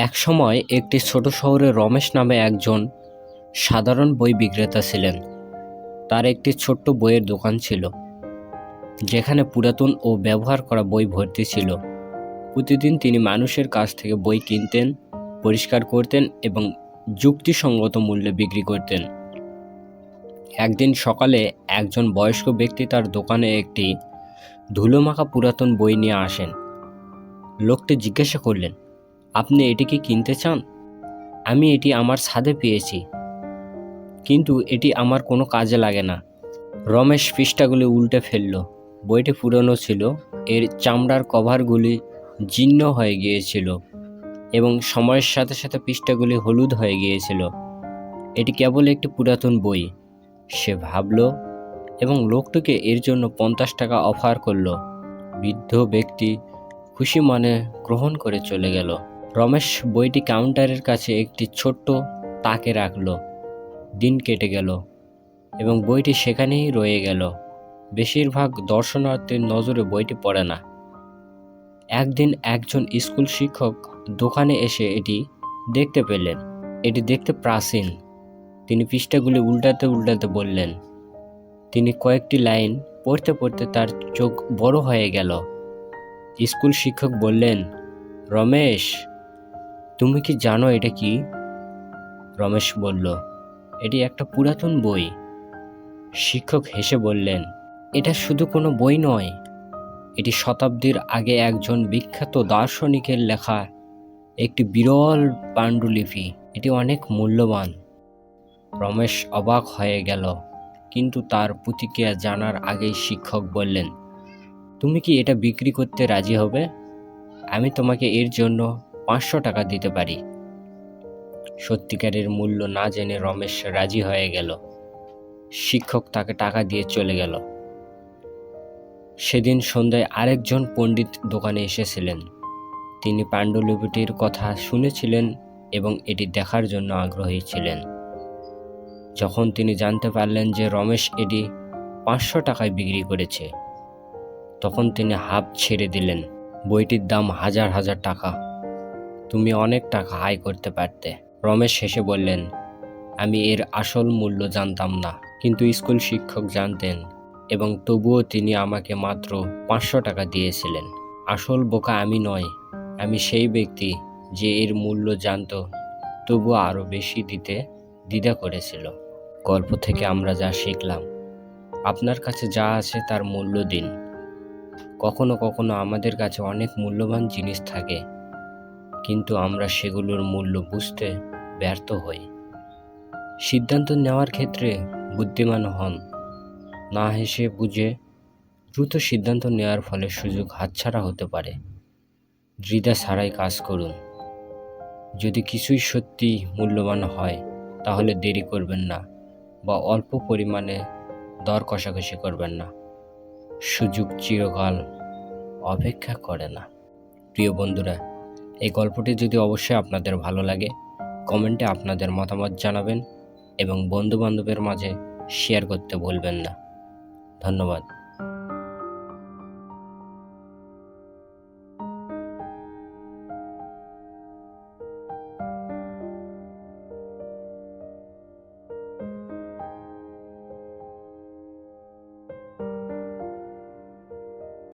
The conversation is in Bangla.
একসময় একটি ছোট শহরে রমেশ নামে একজন সাধারণ বই বিক্রেতা ছিলেন। তার একটি ছোট্ট বইয়ের দোকান ছিল, যেখানে পুরাতন ও ব্যবহার করা বই ভর্তি ছিল। প্রতিদিন তিনি মানুষের কাছ থেকে বই কিনতেন, পরিষ্কার করতেন এবং যুক্তিসঙ্গত মূল্যে বিক্রি করতেন। একদিন সকালে একজন বয়স্ক ব্যক্তি তার দোকানে একটি ধুলোমাখা পুরাতন বই নিয়ে আসেন। লোকটি জিজ্ঞাসা করলেন, আপনি এটি কি কিনতে চান? আমি এটি আমার ছাদে পেয়েছি, কিন্তু এটি আমার কোনো কাজে লাগে না। রমেশ পৃষ্ঠাগুলি উল্টে ফেলল। বইটি পুরনো ছিল, এর চামড়ার কভারগুলি জীর্ণ হয়ে গিয়েছিল এবং সময়ের সাথে সাথে পৃষ্ঠাগুলি হলুদ হয়ে গিয়েছিল। এটি কেবল একটি পুরাতন বই, সে ভাবল, এবং লোকটিকে এর জন্য 50 টাকা অফার করল। বৃদ্ধ ব্যক্তি খুশি মনে গ্রহণ করে চলে গেল। রমেশ বইটি কাউন্টারের কাছে একটি ছোট্ট তাকে রাখল। দিন কেটে গেল এবং বইটি সেখানেই রয়ে গেল। বেশিরভাগ দর্শনার্থীর নজরে বইটি পড়ে না। একদিন একজন স্কুল শিক্ষক দোকানে এসে এটি দেখতে পেলেন। এটি দেখতে প্রাচীন। তিনি পৃষ্ঠাগুলি উল্টাতে উল্টাতে বললেন। তিনি কয়েকটি লাইন পড়তে পড়তে তার চোখ বড় হয়ে গেল। স্কুল শিক্ষক বললেন, রমেশ, তুমি কি জানো এটা কি? রমেশ বলল, এটি একটা পুরাতন বই। শিক্ষক হেসে বললেন, এটা শুধু কোনো বই নয়, এটি শতাব্দীর আগে একজন বিখ্যাত দার্শনিকের লেখা একটি বিরল পাণ্ডুলিপি। এটি অনেক মূল্যবান। রমেশ অবাক হয়ে গেল, কিন্তু তার প্রতিক্রিয়া জানার আগেই শিক্ষক বললেন, তুমি কি এটা বিক্রি করতে রাজি হবে? আমি তোমাকে এর জন্য 500 টাকা দিতে পারি। সত্যিকারের মূল্য না জেনে রমেশ রাজি হয়ে গেল। শিক্ষক তাকে টাকা দিয়ে চলে গেল। সেদিন সন্ধ্যায় আরেকজন পণ্ডিত দোকানে এসেছিলেন। তিনি পাণ্ডুলিপিটির কথা শুনেছিলেন এবং এটি দেখার জন্য আগ্রহী ছিলেন। যখন তিনি জানতে পারলেন যে রমেশ এটি 500 টাকায় বিক্রি করেছে, তখন তিনি হাঁপ ছেড়ে দিলেন। বইটির দাম হাজার হাজার টাকা। তুমি অনেক টাকা আয় করতে পারতে। রমেশ হেসে বললেন, আমি এর আসল মূল্য জানতাম না, কিন্তু স্কুল শিক্ষক জানতেন, এবং তবুও তিনি আমাকে মাত্র 500 টাকা দিয়েছিলেন। আসল বোকা আমি নয়, আমি সেই ব্যক্তি যে এর মূল্য জানত, তবুও আরও বেশি দিতে দ্বিধা করেছিল। গল্প থেকে আমরা যা শিখলাম, আপনার কাছে যা আছে তার মূল্য দিন। কখনো কখনো আমাদের কাছে অনেক মূল্যবান জিনিস থাকে, কিন্তু আমরা সেগুলোর মূল্য বুঝতে ব্যর্থ হই। সিদ্ধান্ত নেওয়ার ক্ষেত্রে বুদ্ধিমান হন, না হেসে বুঝে দ্রুত সিদ্ধান্ত নেওয়ার ফলে সুযোগ হাতছাড়া হতে পারে। দ্বিধা ছাড়াই কাজ করুন। যদি কিছুই সত্যি মূল্যবান হয়, তাহলে দেরি করবেন না বা অল্প পরিমাণে দর কষাকষি করবেন না। সুযোগ চিরকাল অপেক্ষা করে না। প্রিয় বন্ধুরা, এই গল্পটি যদি অবশ্যই আপনাদের ভালো লাগে, কমেন্টে আপনাদের মতামত জানাবেন এবং বন্ধুবান্ধবের মাঝে শেয়ার করতে ভুলবেন না। ধন্যবাদ।